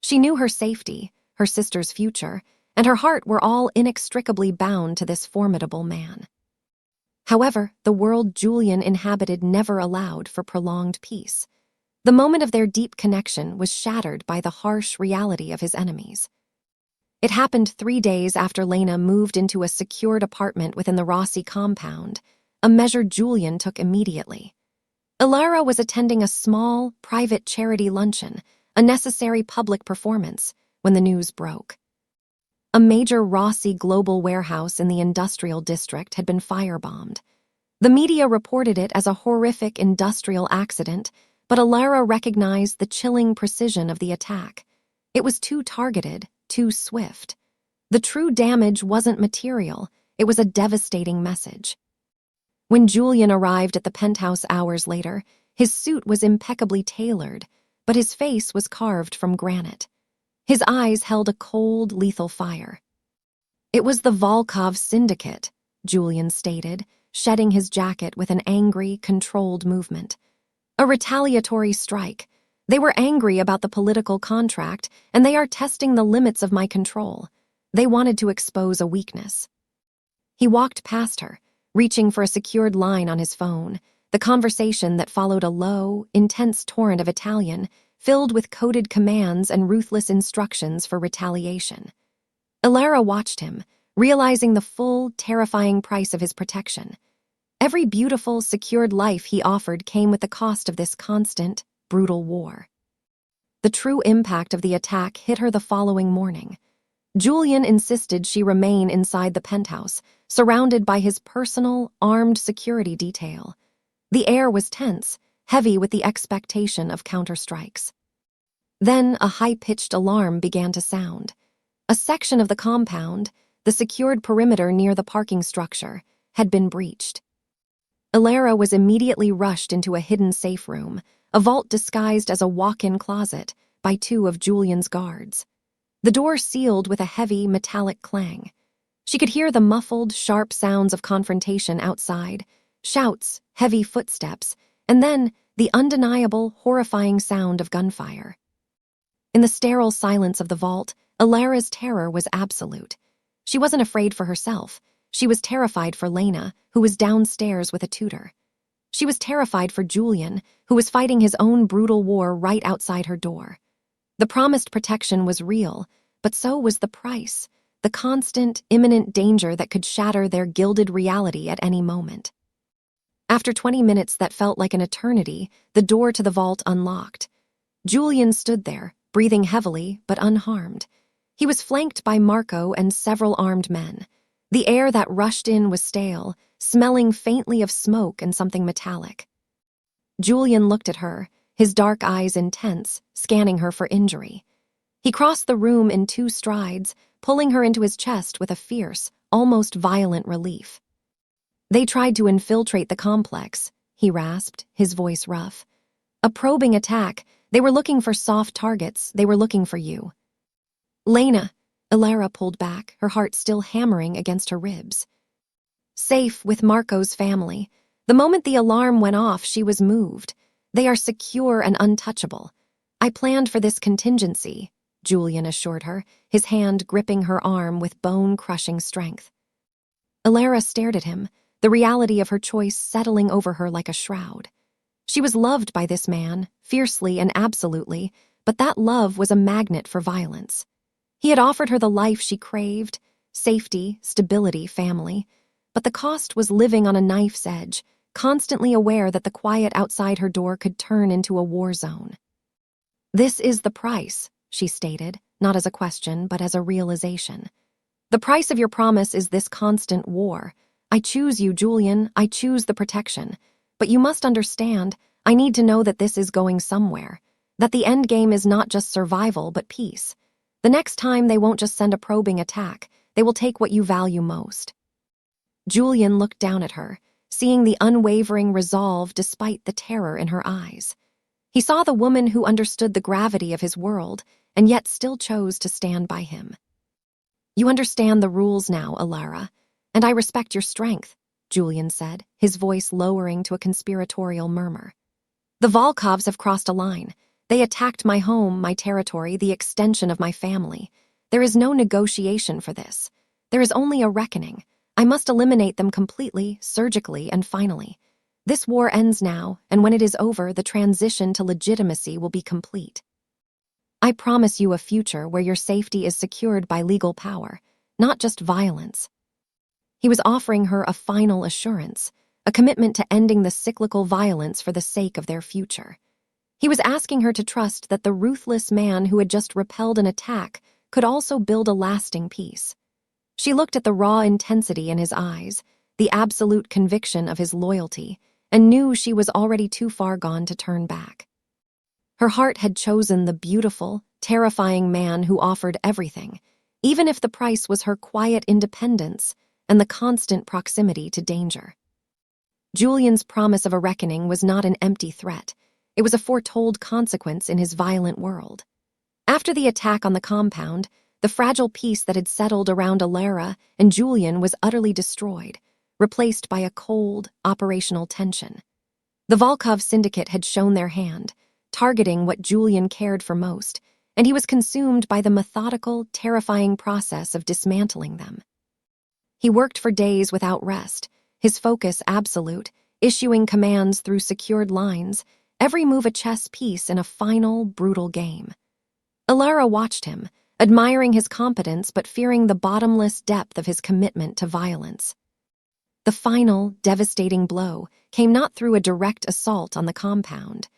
She knew her safety, her sister's future, and her heart were all inextricably bound to this formidable man. However, the world Julian inhabited never allowed for prolonged peace. The moment of their deep connection was shattered by the harsh reality of his enemies. It happened 3 days after Lena moved into a secured apartment within the Rossi compound, a measure Julian took immediately. Ilara was attending a small, private charity luncheon, a necessary public performance, when the news broke. A major Rossi global warehouse in the industrial district had been firebombed. The media reported it as a horrific industrial accident, but Ilara recognized the chilling precision of the attack. It was too targeted, too swift. The true damage wasn't material, it was a devastating message. When Julian arrived at the penthouse hours later, his suit was impeccably tailored, but his face was carved from granite. His eyes held a cold, lethal fire. "It was the Volkov Syndicate," Julian stated, shedding his jacket with an angry, controlled movement. "A retaliatory strike. They were angry about the political contract, and they are testing the limits of my control. They wanted to expose a weakness." He walked past her, reaching for a secured line on his phone. The conversation that followed a low, intense torrent of Italian, filled with coded commands and ruthless instructions for retaliation. Ilara watched him, realizing the full, terrifying price of his protection. Every beautiful, secured life he offered came with the cost of this constant, brutal war. The true impact of the attack hit her the following morning. Julian insisted she remain inside the penthouse, surrounded by his personal, armed security detail. The air was tense, heavy with the expectation of counterstrikes. Then a high-pitched alarm began to sound. A section of the compound, the secured perimeter near the parking structure, had been breached. Ilara was immediately rushed into a hidden safe room, a vault disguised as a walk-in closet, by 2 of Julian's guards. The door sealed with a heavy, metallic clang. She could hear the muffled, sharp sounds of confrontation outside, shouts, heavy footsteps, and then the undeniable, horrifying sound of gunfire. In the sterile silence of the vault, Ilara's terror was absolute. She wasn't afraid for herself. She was terrified for Lena, who was downstairs with a tutor. She was terrified for Julian, who was fighting his own brutal war right outside her door. The promised protection was real, but so was the price, the constant, imminent danger that could shatter their gilded reality at any moment. After 20 minutes that felt like an eternity, the door to the vault unlocked. Julian stood there, breathing heavily but unharmed. He was flanked by Marco and several armed men. The air that rushed in was stale, smelling faintly of smoke and something metallic. Julian looked at her, his dark eyes intense, scanning her for injury. He crossed the room in 2 strides, pulling her into his chest with a fierce, almost violent relief. "They tried to infiltrate the complex," he rasped, his voice rough. "A probing attack. They were looking for soft targets. They were looking for you." "Lena," Ilara pulled back, her heart still hammering against her ribs. "Safe with Marco's family. The moment the alarm went off, she was moved. They are secure and untouchable. I planned for this contingency," Julian assured her, his hand gripping her arm with bone-crushing strength. Ilara stared at him, the reality of her choice settling over her like a shroud. She was loved by this man, fiercely and absolutely, but that love was a magnet for violence. He had offered her the life she craved, safety, stability, family, but the cost was living on a knife's edge, constantly aware that the quiet outside her door could turn into a war zone. "This is the price," she stated, not as a question, but as a realization. "The price of your promise is this constant war. I choose you, Julian, I choose the protection. But you must understand, I need to know that this is going somewhere, that the end game is not just survival, but peace. The next time they won't just send a probing attack, they will take what you value most." Julian looked down at her, seeing the unwavering resolve despite the terror in her eyes. He saw the woman who understood the gravity of his world and yet still chose to stand by him. "You understand the rules now, Ilara, and I respect your strength," Julian said, his voice lowering to a conspiratorial murmur. "The Volkovs have crossed a line. They attacked my home, my territory, the extension of my family. There is no negotiation for this. There is only a reckoning. I must eliminate them completely, surgically, and finally. This war ends now, and when it is over, the transition to legitimacy will be complete. I promise you a future where your safety is secured by legal power, not just violence. He was offering her a final assurance, a commitment to ending the cyclical violence for the sake of their future. He was asking her to trust that the ruthless man who had just repelled an attack could also build a lasting peace. She looked at the raw intensity in his eyes, the absolute conviction of his loyalty, and knew she was already too far gone to turn back. Her heart had chosen the beautiful, terrifying man who offered everything, even if the price was her quiet independence and the constant proximity to danger. Julian's promise of a reckoning was not an empty threat. It was a foretold consequence in his violent world. After the attack on the compound, the fragile peace that had settled around Alara and Julian was utterly destroyed, replaced by a cold, operational tension. The Volkov syndicate had shown their hand, targeting what Julian cared for most, and he was consumed by the methodical, terrifying process of dismantling them. He worked for days without rest, his focus absolute, issuing commands through secured lines, every move a chess piece in a final, brutal game. Alara watched him, admiring his competence but fearing the bottomless depth of his commitment to violence. The final, devastating blow came not through a direct assault on the compound,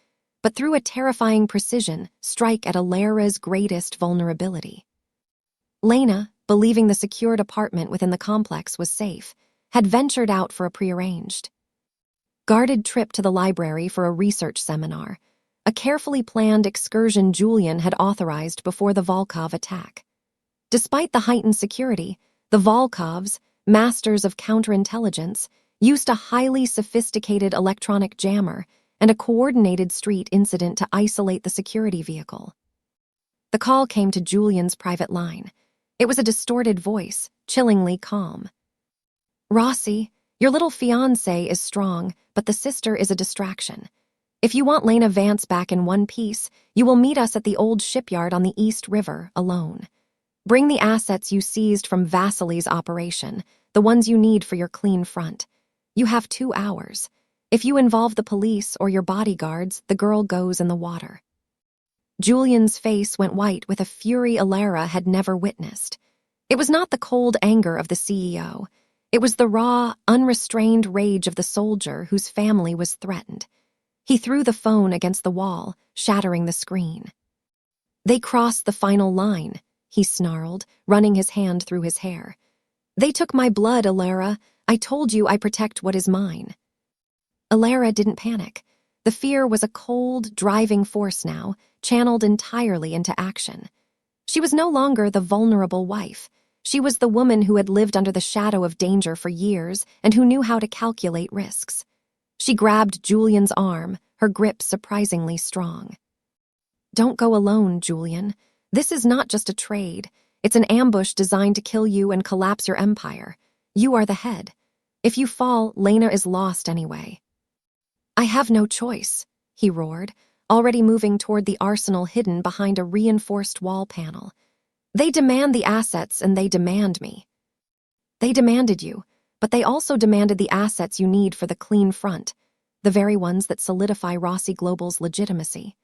but through a terrifying precision strike at Alara's greatest vulnerability. Lena, believing the secured apartment within the complex was safe, had ventured out for a prearranged, guarded trip to the library for a research seminar, a carefully planned excursion Julian had authorized before the Volkov attack. Despite the heightened security, the Volkovs, masters of counterintelligence, used a highly sophisticated electronic jammer and a coordinated street incident to isolate the security vehicle. The call came to Julian's private line. It was a distorted voice, chillingly calm. "Rossi, your little fiancé is strong, but the sister is a distraction. If you want Lena Vance back in one piece, you will meet us at the old shipyard on the East River, alone. Bring the assets you seized from Vasily's operation, the ones you need for your clean front. You have 2 hours. If you involve the police or your bodyguards, the girl goes in the water." Julian's face went white with a fury Alara had never witnessed. It was not the cold anger of the CEO. It was the raw, unrestrained rage of the soldier whose family was threatened. He threw the phone against the wall, shattering the screen. "They crossed the final line," he snarled, running his hand through his hair. "They took my blood, Alara. I told you I protect what is mine." Alara didn't panic. The fear was a cold, driving force now, channeled entirely into action. She was no longer the vulnerable wife. She was the woman who had lived under the shadow of danger for years and who knew how to calculate risks. She grabbed Julian's arm, her grip surprisingly strong. "Don't go alone, Julian. This is not just a trade. It's an ambush designed to kill you and collapse your empire. You are the head. If you fall, Lena is lost anyway." "I have no choice," he roared, already moving toward the arsenal hidden behind a reinforced wall panel. "They demand the assets and they demand me." "They demanded you, but they also demanded the assets you need for the clean front, the very ones that solidify Rossi Global's legitimacy,"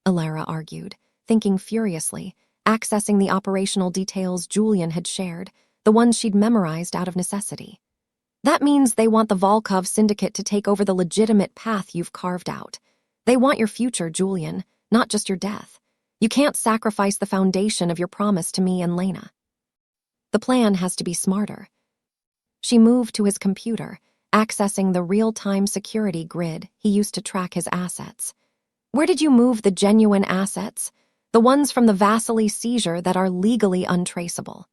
Alara argued, thinking furiously, accessing the operational details Julian had shared, the ones she'd memorized out of necessity. "That means they want the Volkov syndicate to take over the legitimate path you've carved out. They want your future, Julian, not just your death. You can't sacrifice the foundation of your promise to me and Lena." "The plan has to be smarter." She moved to his computer, accessing the real-time security grid he used to track his assets. "Where did you move the genuine assets? The ones from the Vasily seizure that are legally untraceable."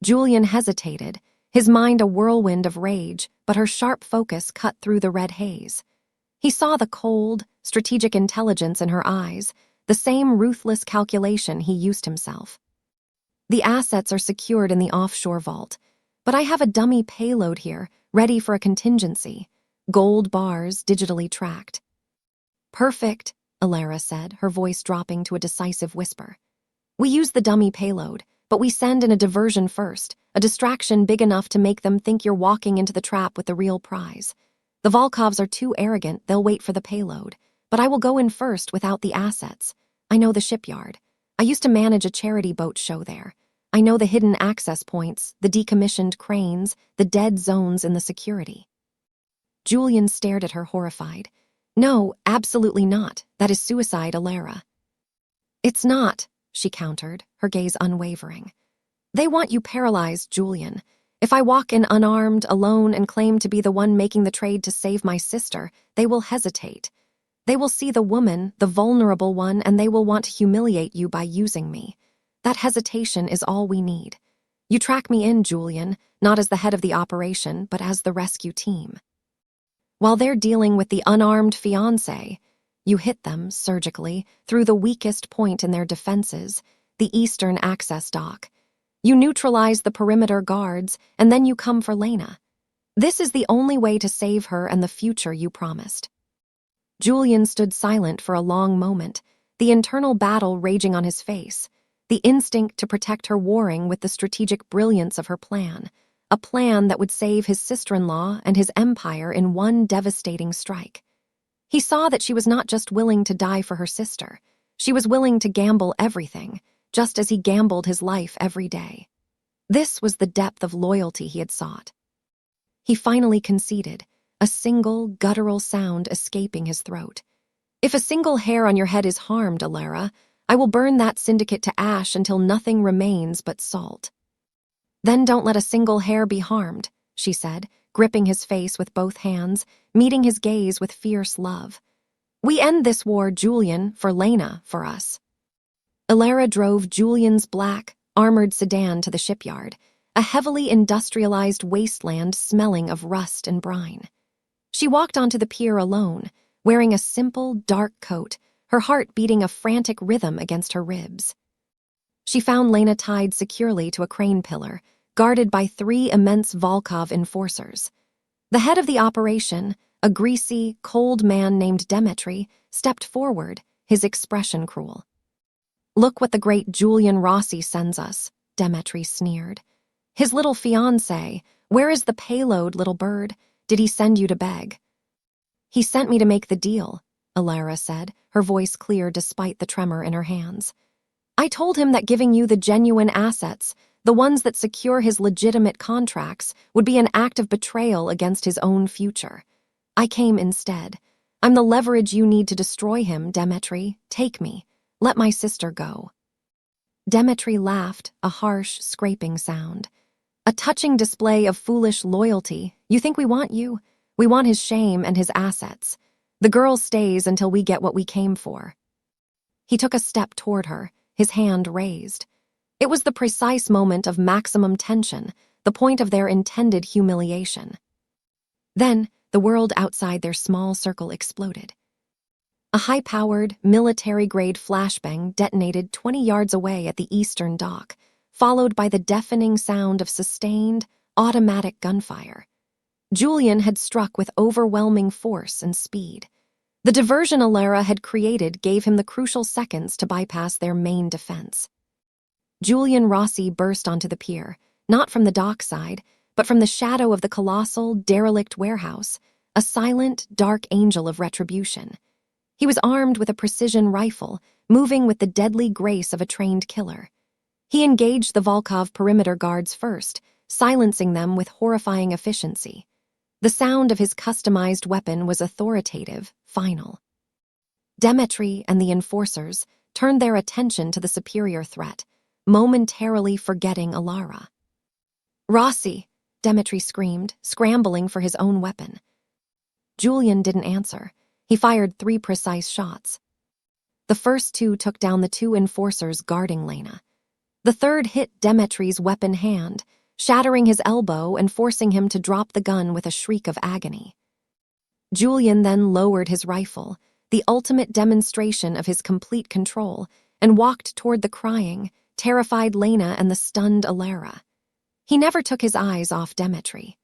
Julian hesitated, his mind a whirlwind of rage, but her sharp focus cut through the red haze. He saw the cold, strategic intelligence in her eyes, the same ruthless calculation he used himself. "The assets are secured in the offshore vault, but I have a dummy payload here, ready for a contingency. Gold bars, digitally tracked." "Perfect," Alara said, her voice dropping to a decisive whisper. We use the dummy payload, but we send in a diversion first, a distraction big enough to make them think you're walking into the trap with the real prize. The Volkovs are too arrogant, they'll wait for the payload. But I will go in first without the assets. I know the shipyard. I used to manage a charity boat show there. I know the hidden access points, the decommissioned cranes, the dead zones in the security. Julian stared at her horrified. No, absolutely not. That is suicide, Alara. It's not, she countered, her gaze unwavering. They want you paralyzed, Julian. If I walk in unarmed, alone, and claim to be the one making the trade to save my sister, they will hesitate. They will see the woman, the vulnerable one, and they will want to humiliate you by using me. That hesitation is all we need. You track me in, Julian, not as the head of the operation, but as the rescue team. While they're dealing with the unarmed fiancé, you hit them, surgically, through the weakest point in their defenses, the eastern access dock. You neutralize the perimeter guards, and then you come for Lena. This is the only way to save her and the future you promised. Julian stood silent for a long moment, the internal battle raging on his face, the instinct to protect her warring with the strategic brilliance of her plan, a plan that would save his sister-in-law and his empire in one devastating strike. He saw that she was not just willing to die for her sister, she was willing to gamble everything, just as he gambled his life every day. This was the depth of loyalty he had sought. He finally conceded, a single, guttural sound escaping his throat. If a single hair on your head is harmed, Alara, I will burn that syndicate to ash until nothing remains but salt. Then don't let a single hair be harmed, she said, gripping his face with both hands, meeting his gaze with fierce love. We end this war, Julian, for Lena, for us. Alara drove Julian's black, armored sedan to the shipyard, a heavily industrialized wasteland smelling of rust and brine. She walked onto the pier alone, wearing a simple, dark coat, her heart beating a frantic rhythm against her ribs. She found Lena tied securely to a crane pillar, guarded by 3 immense Volkov enforcers. The head of the operation, a greasy, cold man named Demetri, stepped forward, his expression cruel. Look what the great Julian Rossi sends us, Demetri sneered. His little fiancé, where is the payload, little bird? Did he send you to beg? He sent me to make the deal, Alara said, her voice clear despite the tremor in her hands. I told him that giving you the genuine assets, the ones that secure his legitimate contracts, would be an act of betrayal against his own future. I came instead. I'm the leverage you need to destroy him, Demetri. Take me. Let my sister go. Demetri laughed, a harsh, scraping sound. A touching display of foolish loyalty. You think we want you? We want his shame and his assets. The girl stays until we get what we came for. He took a step toward her, his hand raised. It was the precise moment of maximum tension, the point of their intended humiliation. Then, the world outside their small circle exploded. A high-powered, military-grade flashbang detonated 20 yards away at the eastern dock, followed by the deafening sound of sustained, automatic gunfire. Julian had struck with overwhelming force and speed. The diversion Alara had created gave him the crucial seconds to bypass their main defense. Julian Rossi burst onto the pier, not from the dock side, but from the shadow of the colossal, derelict warehouse, a silent, dark angel of retribution. He was armed with a precision rifle, moving with the deadly grace of a trained killer. He engaged the Volkov perimeter guards first, silencing them with horrifying efficiency. The sound of his customized weapon was authoritative, final. Demetri and the enforcers turned their attention to the superior threat, momentarily forgetting Alara. Rossi, Demetri screamed, scrambling for his own weapon. Julian didn't answer. He fired 3 precise shots. The first 2 took down the 2 enforcers guarding Lena. The third hit Demetri's weapon hand, shattering his elbow and forcing him to drop the gun with a shriek of agony. Julian then lowered his rifle, the ultimate demonstration of his complete control, and walked toward the crying, terrified Lena and the stunned Alara. He never took his eyes off Demetri.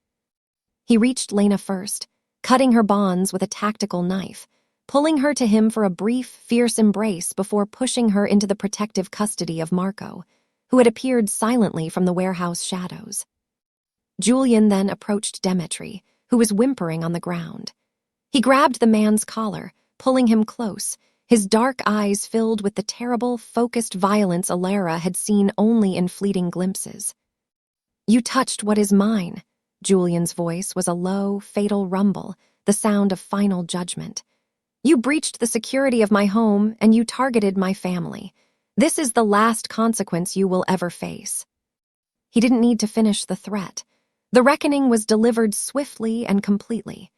He reached Lena first, cutting her bonds with a tactical knife, pulling her to him for a brief, fierce embrace before pushing her into the protective custody of Marco, who had appeared silently from the warehouse shadows. Julian then approached Demetri, who was whimpering on the ground. He grabbed the man's collar, pulling him close, his dark eyes filled with the terrible, focused violence Alara had seen only in fleeting glimpses. "You touched what is mine." Julian's voice was a low, fatal rumble, the sound of final judgment. "You breached the security of my home, and you targeted my family. This is the last consequence you will ever face." He didn't need to finish the threat. The reckoning was delivered swiftly and completely.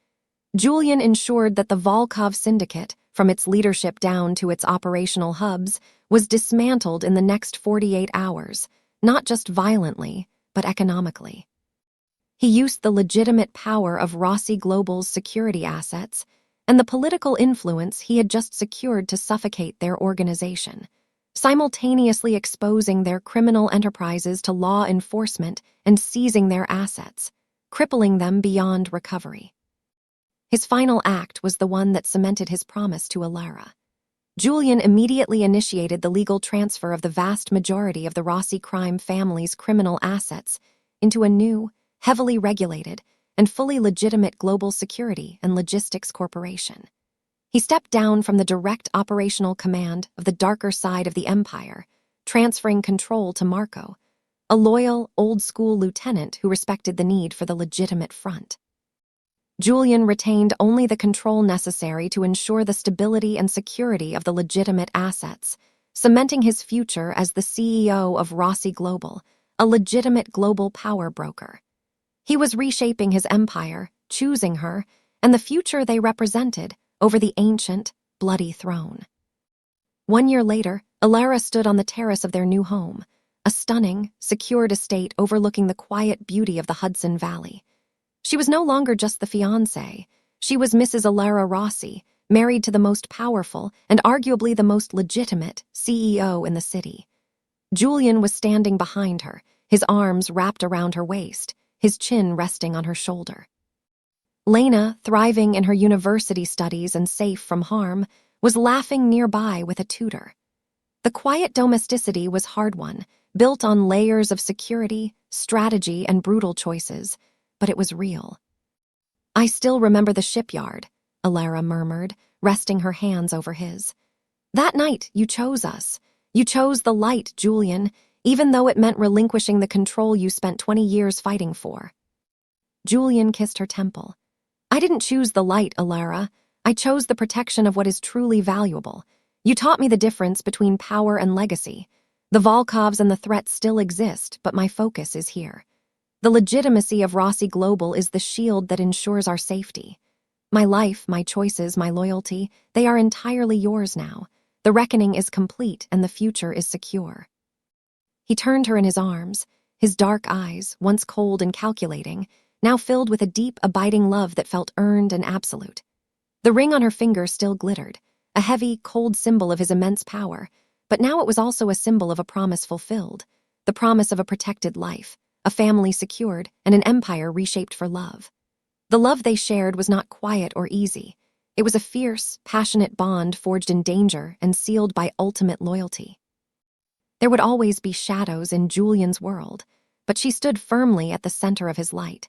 Julian ensured that the Volkov Syndicate, from its leadership down to its operational hubs, was dismantled in the next 48 hours, not just violently, but economically. He used the legitimate power of Rossi Global's security assets and the political influence he had just secured to suffocate their organization, simultaneously exposing their criminal enterprises to law enforcement and seizing their assets, crippling them beyond recovery. His final act was the one that cemented his promise to Alara. Julian immediately initiated the legal transfer of the vast majority of the Rossi crime family's criminal assets into a new, heavily regulated, and fully legitimate global security and logistics corporation. He stepped down from the direct operational command of the darker side of the empire, transferring control to Marco, a loyal, old-school lieutenant who respected the need for the legitimate front. Julian retained only the control necessary to ensure the stability and security of the legitimate assets, cementing his future as the CEO of Rossi Global, a legitimate global power broker. He was reshaping his empire, choosing her, and the future they represented over the ancient, bloody throne. 1 year later, Alara stood on the terrace of their new home, a stunning, secured estate overlooking the quiet beauty of the Hudson Valley. She was no longer just the fiancée. She was Mrs. Alara Rossi, married to the most powerful and arguably the most legitimate CEO in the city. Julian was standing behind her, his arms wrapped around her waist, his chin resting on her shoulder. Lena, thriving in her university studies and safe from harm, was laughing nearby with a tutor. The quiet domesticity was hard-won, built on layers of security, strategy, and brutal choices, but it was real. "I still remember the shipyard," Alara murmured, resting her hands over his. "That night, you chose us. You chose the light, Julian, even though it meant relinquishing the control you spent 20 years fighting for." Julian kissed her temple. "I didn't choose the light, Alara. I chose the protection of what is truly valuable. You taught me the difference between power and legacy. The Volkovs and the threat still exist, but my focus is here. The legitimacy of Rossi Global is the shield that ensures our safety. My life, my choices, my loyalty, they are entirely yours now. The reckoning is complete and the future is secure." He turned her in his arms, his dark eyes, once cold and calculating, now filled with a deep, abiding love that felt earned and absolute. The ring on her finger still glittered, a heavy, cold symbol of his immense power, but now it was also a symbol of a promise fulfilled, the promise of a protected life, a family secured, and an empire reshaped for love. The love they shared was not quiet or easy. It was a fierce, passionate bond forged in danger and sealed by ultimate loyalty. There would always be shadows in Julian's world, but she stood firmly at the center of his light.